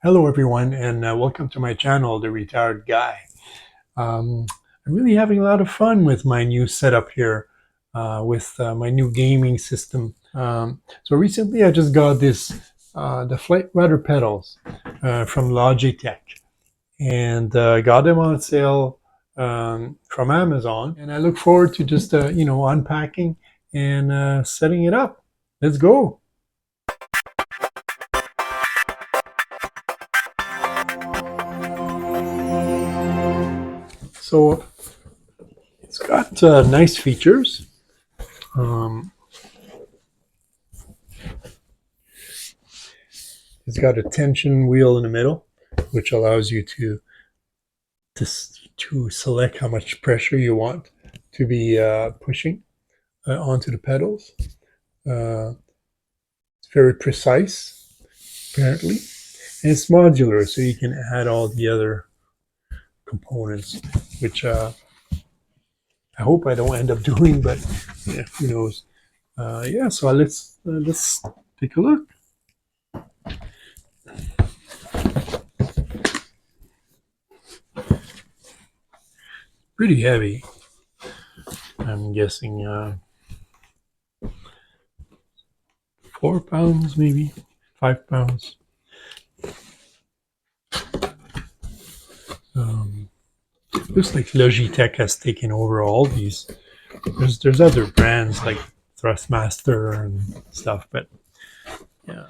Hello everyone, and welcome to my channel, The Retired Guy. I'm really having a lot of fun with my new setup here, with my new gaming system. So recently I just got the Flight Rudder Pedals from Logitech, and got them on sale from Amazon. And I look forward to just, unpacking and setting it up. Let's go. So it's got nice features. It's got a tension wheel in the middle, which allows you to select how much pressure you want to be pushing onto the pedals. It's very precise, apparently, and it's modular, so you can add all the other components, which I hope I don't end up doing, but yeah, who knows? Yeah, so let's take a look. Pretty heavy. I'm guessing 4 pounds, maybe 5 pounds. Looks like Logitech has taken over all these. There's other brands like Thrustmaster and stuff, but yeah,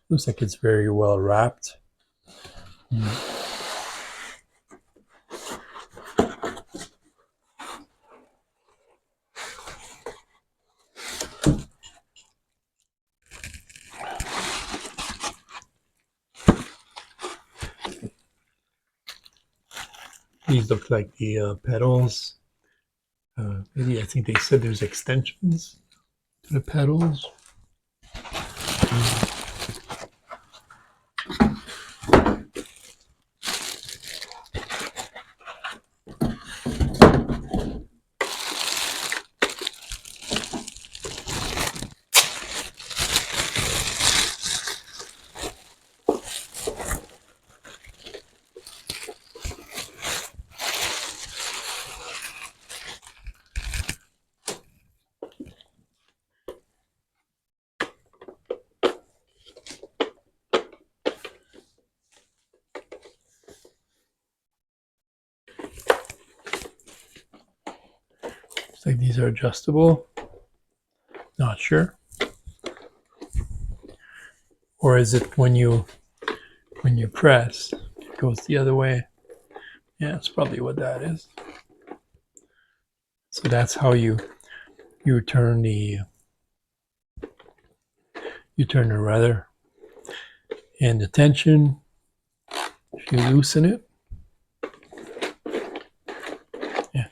looks like it's very well wrapped. These look like the pedals. Maybe I think they said there's extensions to the pedals. Looks like these are adjustable. Not sure. Or is it when you press, it goes the other way? Yeah, that's probably what that is. So that's how you turn the rudder, and the tension. If you loosen it, yeah.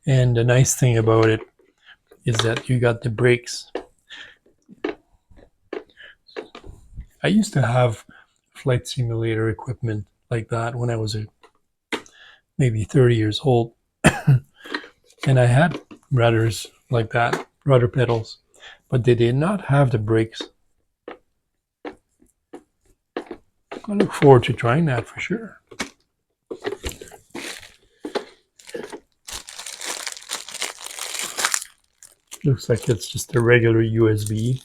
And the nice thing about it is that you got the brakes. I used to have flight simulator equipment like that when I was maybe 30 years old. And I had rudders like that, rudder pedals, but they did not have the brakes. I look forward to trying that for sure. Looks like it's just a regular USB.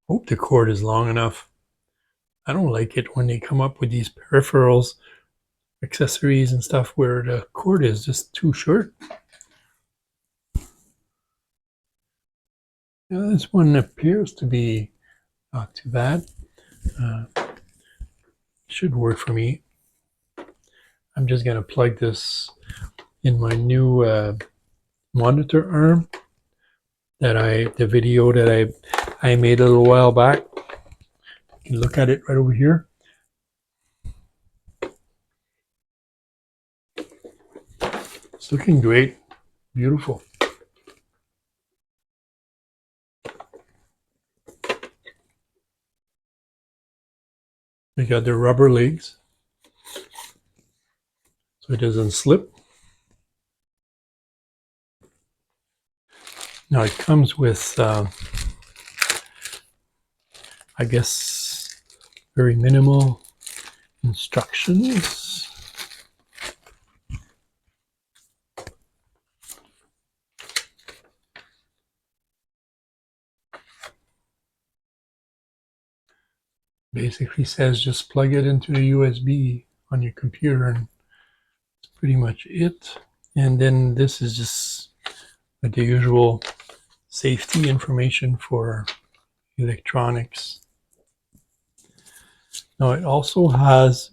Hope the cord is long enough. I don't like it when they come up with these peripherals, accessories and stuff where the cord is just too short. Yeah, this one appears to be not too bad. Should work for me. I'm just gonna plug this in my new monitor arm that the video that I made a little while back. You can look at it right over here. It's looking great. Beautiful. We got the rubber legs so it doesn't slip. Now it comes with, I guess, very minimal instructions. Basically says just plug it into the USB on your computer, and that's pretty much it. And then this is just the usual safety information for electronics. Now it also has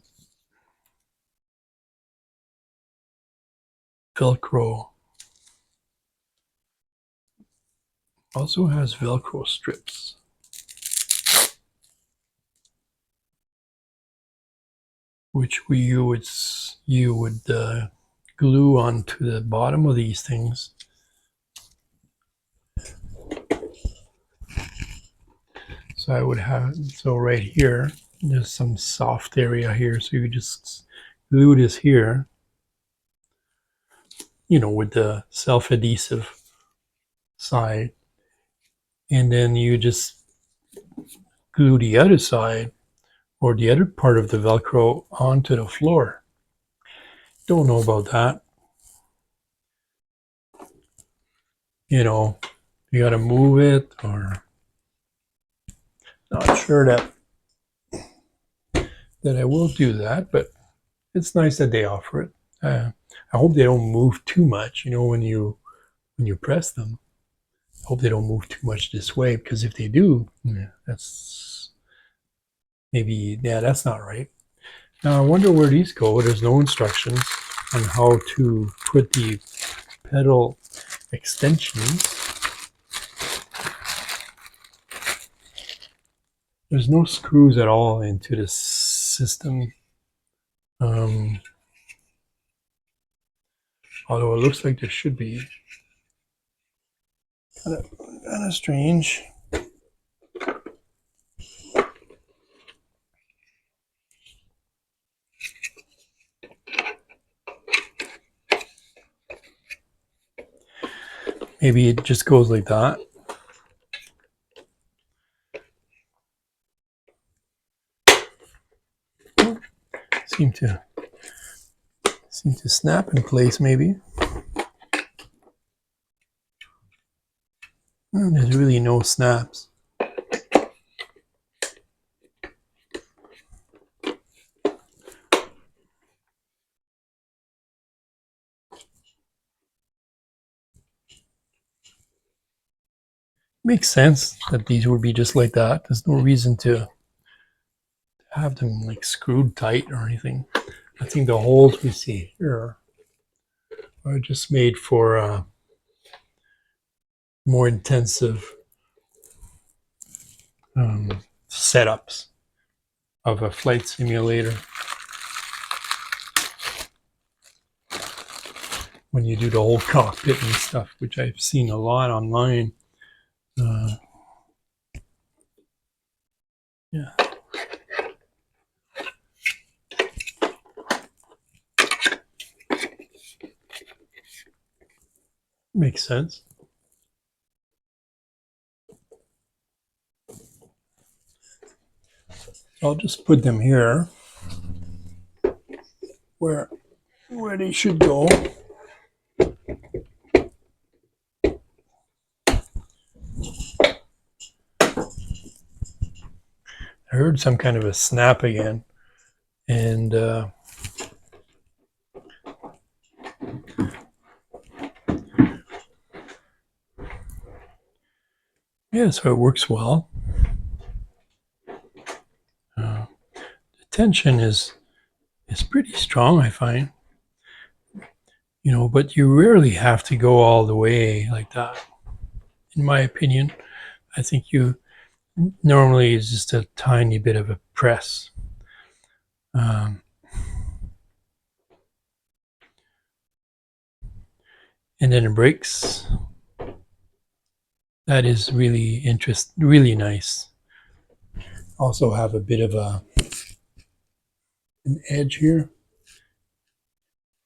Velcro. Also has Velcro strips, which you would glue onto the bottom of these things. So I would have, so right here, there's some soft area here, so you just glue this here, you know, with the self-adhesive side, and then you just glue the other side or the other part of the Velcro onto the floor. Don't know about that. You know, you gotta move it, or not sure that I will do that, but it's nice that they offer it. I hope they don't move too much, you know, when you press them. I hope they don't move too much this way, because if they do, that's maybe, yeah, that's not right. Now I wonder where these go. There's no instructions on how to put the pedal extensions. There's no screws at all into this system. Although it looks like there should be. Kind of strange. Maybe it just goes like that. Seem to snap in place, maybe. There's really no snaps. Makes sense that these would be just like that. There's no reason to have them like screwed tight or anything. I think the holes we see here are just made for more intensive setups of a flight simulator. When you do the whole cockpit and stuff, which I've seen a lot online. Yeah. Makes sense. I'll just put them here where they should go. I heard some kind of a snap again, and yeah, so it works well. The tension is pretty strong, I find. You know, but you rarely have to go all the way like that. In my opinion, I think you normally is just a tiny bit of a press. And then it breaks. That is really really nice. Also have a bit of an edge here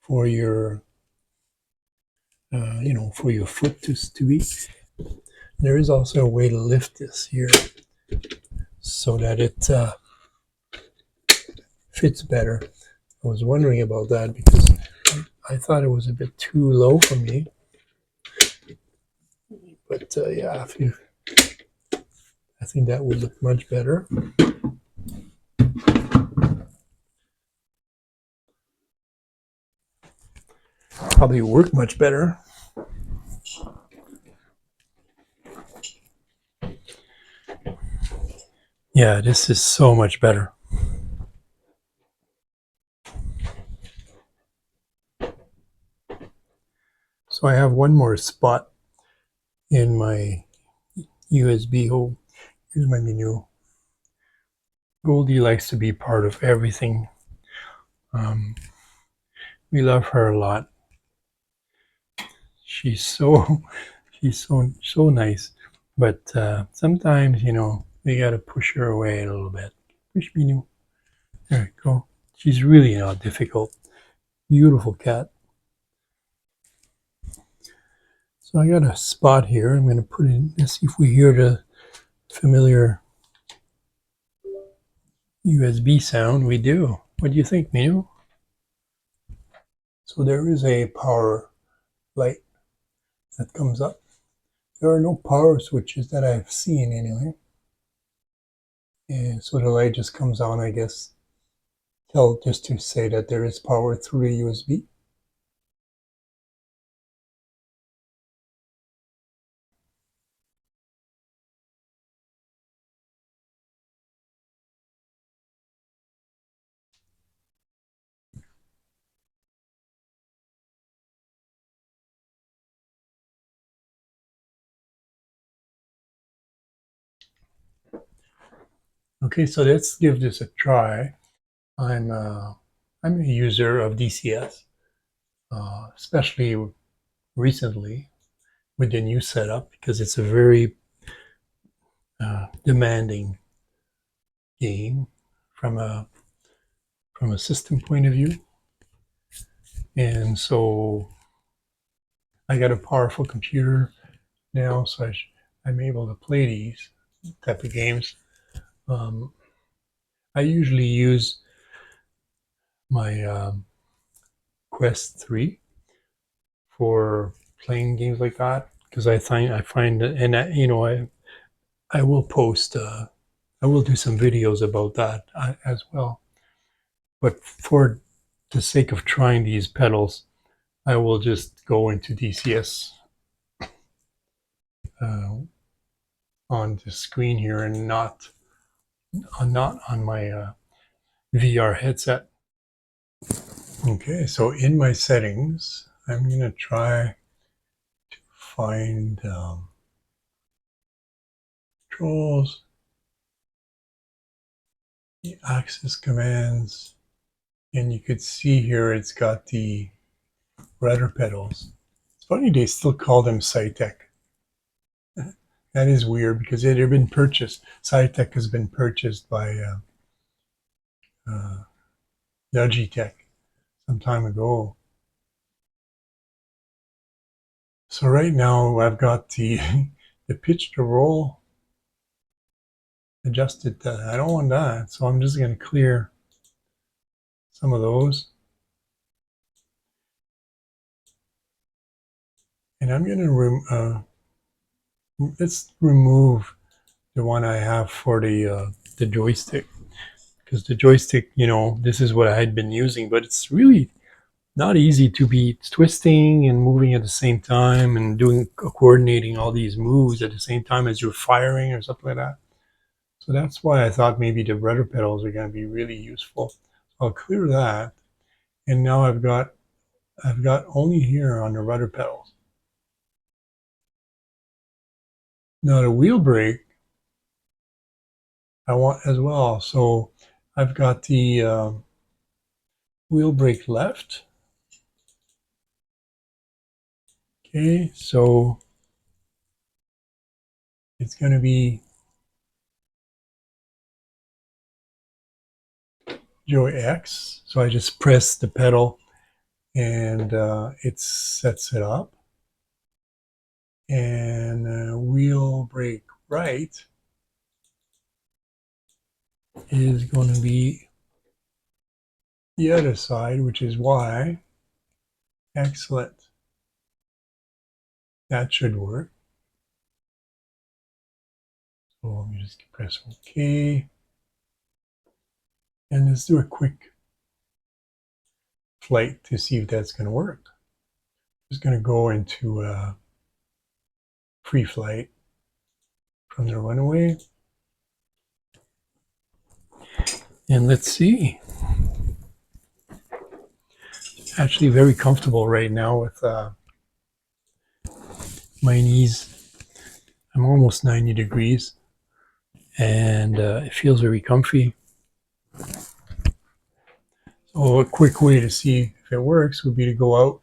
for your, you know, for your foot to be. There is also a way to lift this here so that it fits better. I was wondering about that because I thought it was a bit too low for me. But yeah, I think that would look much better. Probably work much better. Yeah, this is so much better. So I have one more spot in my USB hole. Here's my menu. Goldie likes to be part of everything. We love her a lot. She's so nice, but sometimes we gotta push her away a little bit. Push me, new. There we go. She's really not difficult. Beautiful cat. So I got a spot here. I'm gonna put in. Let's see if we hear the familiar USB sound. We do. What do you think, Minu? So there is a power light that comes up. There are no power switches that I've seen anyway. And so the light just comes on, I guess, just to say that there is power through the USB. Okay, so let's give this a try. I'm a user of DCS, especially recently with the new setup because it's a very demanding game from a system point of view, and so I got a powerful computer now, so I'm able to play these type of games. I usually use my Quest 3 for playing games like that because I find that, and I will post I will do some videos about that as well. But for the sake of trying these pedals, I will just go into DCS uh, on the screen here and not on my VR headset. Okay, so in my settings, I'm gonna try to find controls, the access commands, and you could see here it's got the rudder pedals. It's funny they still call them Cytec. That is weird because they've been purchased. Cytec has been purchased by Logitech some time ago. So right now I've got the the pitch to roll adjusted. I don't want that, so I'm just going to clear some of those. And I'm going to let's remove the one I have for the joystick, because the joystick, this is what I had been using, but it's really not easy to be twisting and moving at the same time and coordinating all these moves at the same time as you're firing or something like that. So that's why I thought maybe the rudder pedals are going to be really useful. I'll clear that, and now I've got only here on the rudder pedals. Now the wheel brake I want as well. So I've got the wheel brake left. Okay, so it's going to be joy X. So I just press the pedal and it sets it up. and wheel brake right is going to be the other side, which is Y. Excellent. That should work. So let me just press OK. And let's do a quick flight to see if that's going to work. Just going to go into free flight from the runway. And let's see. Actually very comfortable right now with my knees. I'm almost 90 degrees and it feels very comfy. So a quick way to see if it works would be to go out.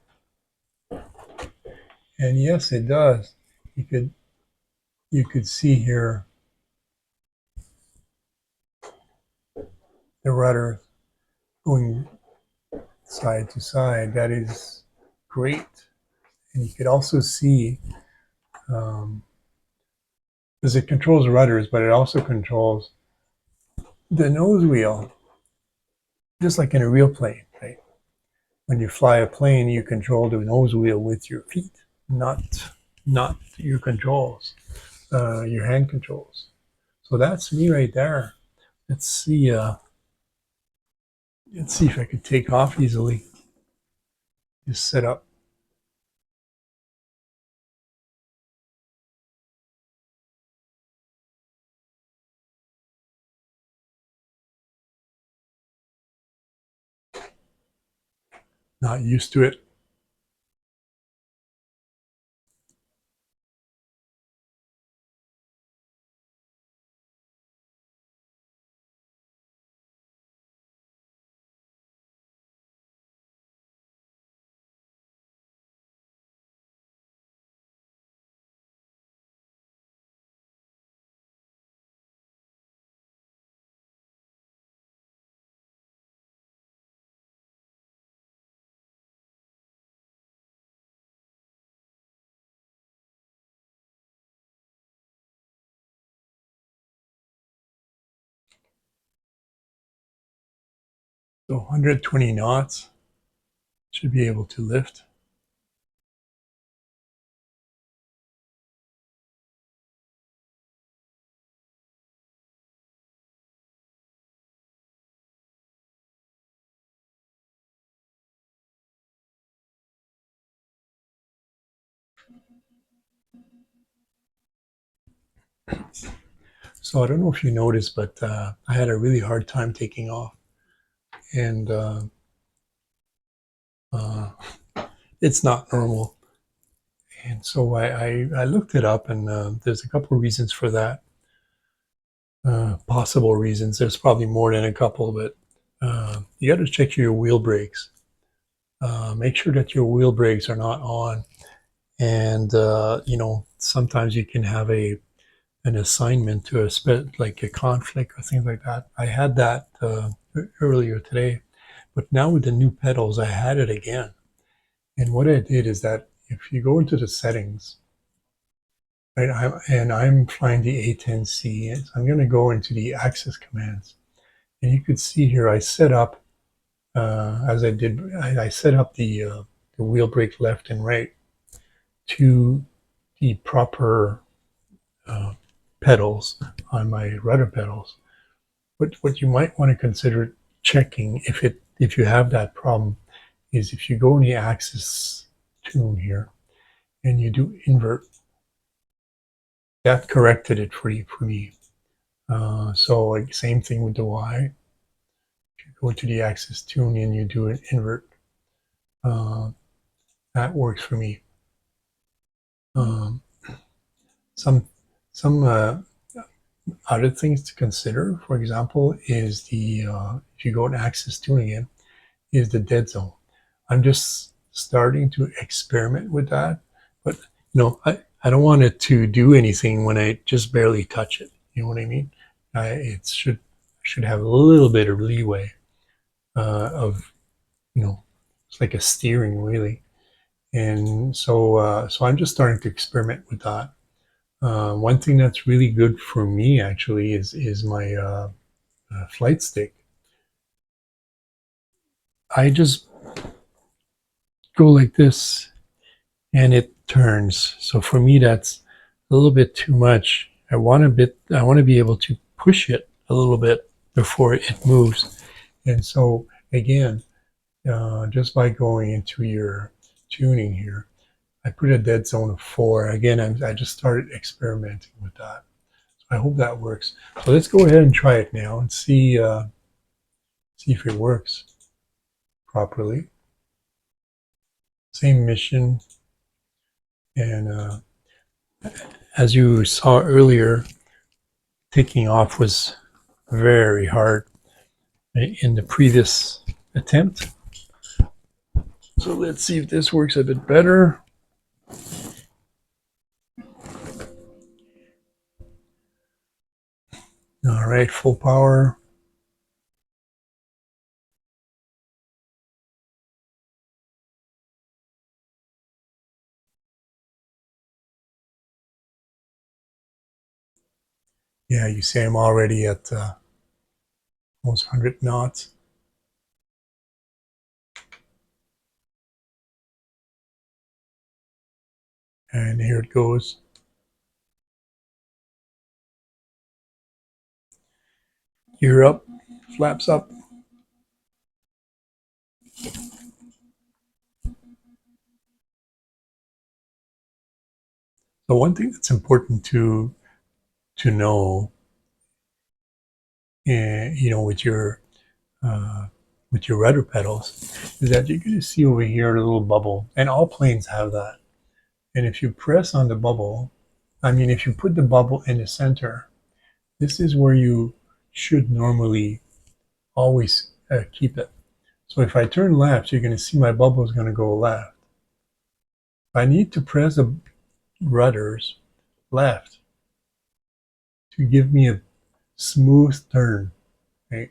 And yes, it does. You could see here the rudder going side to side. That is great. And you could also see, because it controls rudders, but it also controls the nose wheel, just like in a real plane, right? When you fly a plane, you control the nose wheel with your feet, not your controls, your hand controls. So that's me right there. Let's see if I could take off easily. Just set up. Not used to it. So 120 knots should be able to lift. So I don't know if you noticed, but I had a really hard time taking off. And uh, it's not normal. And so I looked it up, and there's a couple of reasons for that. Possible reasons. There's probably more than a couple, but you got to check your wheel brakes. Make sure that your wheel brakes are not on. And sometimes you can have an assignment to like a conflict or things like that. I had that earlier today, but now with the new pedals, I had it again. And what I did is that if you go into the settings, right, I'm flying the A10C, and I'm going to go into the access commands, and you could see here I set up as I did. I set up the wheel brake left and right to the proper pedals on my rudder pedals. But what you might want to consider checking if you have that problem is if you go in the axis tune here and you do invert, that corrected it for me. So like same thing with the Y. If you go to the axis tune and you do an invert, that works for me. Some other things to consider, for example, is if you go in axis tuning in, is the dead zone. I'm just starting to experiment with that, but I don't want it to do anything when I just barely touch it. You know what I mean? It should have a little bit of leeway of it's like a steering really. And so I'm just starting to experiment with that. One thing that's really good for me actually is my flight stick. I just go like this and it turns. So for me, that's a little bit too much. I want to be able to push it a little bit before it moves. And so again, just by going into your tuning here, I put a dead zone of 4. Again, I just started experimenting with that. So I hope that works. So let's go ahead and try it now and see if it works properly. Same mission, and as you saw earlier, taking off was very hard in the previous attempt. So let's see if this works a bit better. All right, full power. Yeah, you see I'm already at almost 100 knots. And here it goes. Gear up, flaps up. So one thing that's important to know, uh, with your rudder pedals, is that you're going to see over here a little bubble, and all planes have that. And if you press on the bubble, if you put the bubble in the center, this is where you should normally always keep it. So if I turn left, you're going to see my bubble is going to go left. I need to press the rudders left to give me a smooth turn. Right?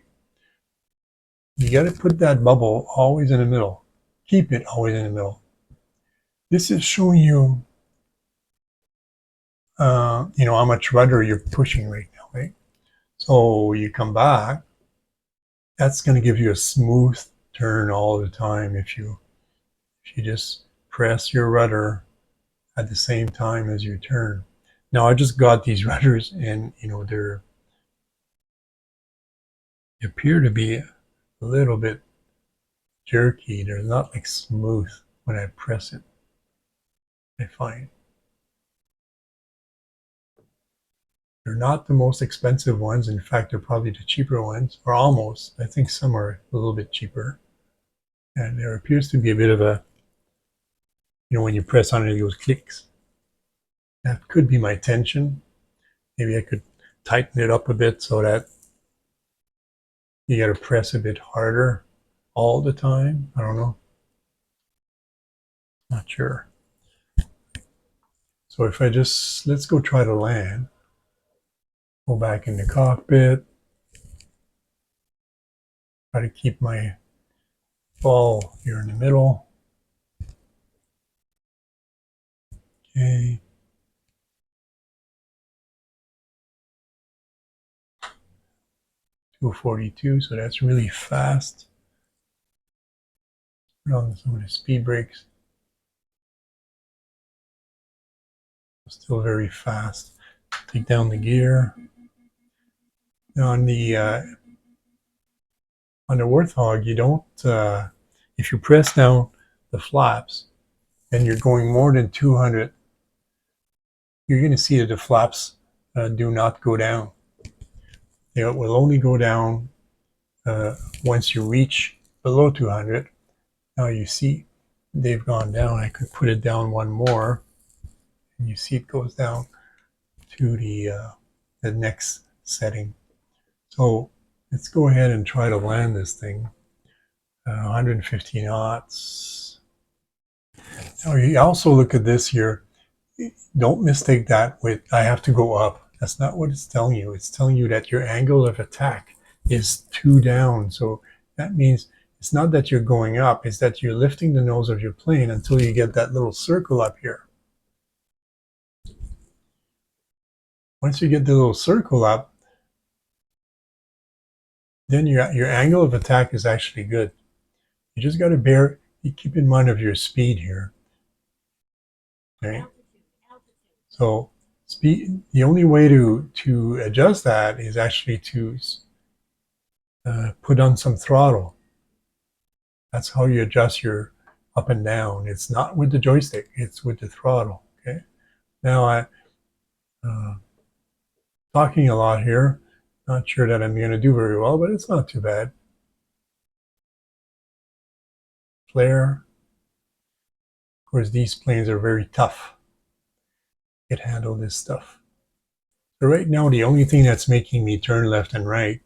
You got to put that bubble always in the middle. Keep it always in the middle. This is showing you, how much rudder you're pushing right now, right? So you come back. That's going to give you a smooth turn all the time if you just press your rudder at the same time as you turn. Now I just got these rudders, and they appear to be a little bit jerky. They're not like smooth when I press it, I find. They're not the most expensive ones. In fact, they're probably the cheaper ones, or almost. I think some are a little bit cheaper. And there appears to be a bit of a, when you press on it, it goes clicks. That could be my tension. Maybe I could tighten it up a bit so that you got to press a bit harder all the time. I don't know. Not sure. So if let's go try to land. Go back in the cockpit. Try to keep my ball here in the middle. Okay. 242, so that's really fast. Put on some of the speed brakes. Still very fast. Take down the gear. Now on the Warthog, you don't. If you press down the flaps, and you're going more than 200, you're going to see that the flaps do not go down. They will only go down once you reach below 200. Now you see they've gone down. I could put it down one more, and you see it goes down to the next setting. So let's go ahead and try to land this thing. 150 knots. Now you also look at this here. Don't mistake that with I have to go up. That's not what it's telling you. It's telling you that your angle of attack is 2 down. So that means It's not that you're going up, it's that you're lifting the nose of your plane until you get that little circle up here. Once you get the little circle up, then your angle of attack is actually good. You just got to keep in mind of your speed here. Okay. So speed, the only way to adjust that is actually to put on some throttle. That's how you adjust your up and down. It's not with the joystick, it's with the throttle. Okay. Now I talking a lot here. Not sure that I'm going to do very well, but it's not too bad. Flare. Of course, these planes are very tough. It handle this stuff. So right now, the only thing that's making me turn left and right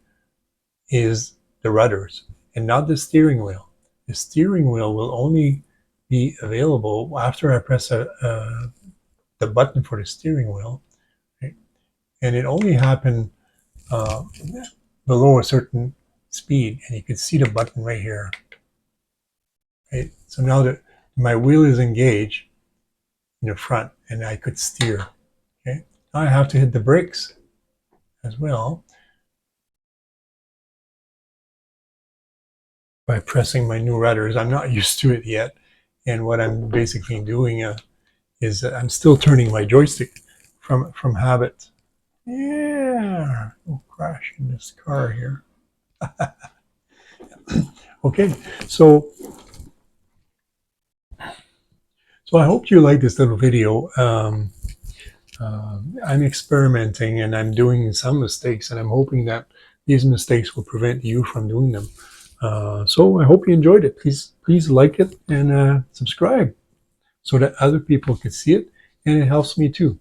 is the rudders and not the steering wheel. The steering wheel will only be available after I press the button for the steering wheel. Right? And it only happened below a certain speed, and you can see the button right here. Right? So now that my wheel is engaged in the front, and I could steer. Okay, now I have to hit the brakes as well by pressing my new rudders. I'm not used to it yet, and what I'm basically doing is I'm still turning my joystick from habit. Yeah, we'll crash in this car here. Okay, so I hope you like this little video. I'm experimenting and I'm doing some mistakes, and I'm hoping that these mistakes will prevent you from doing them. So I hope you enjoyed it. Please like it and subscribe so that other people can see it, and it helps me too.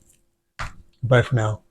Bye for now.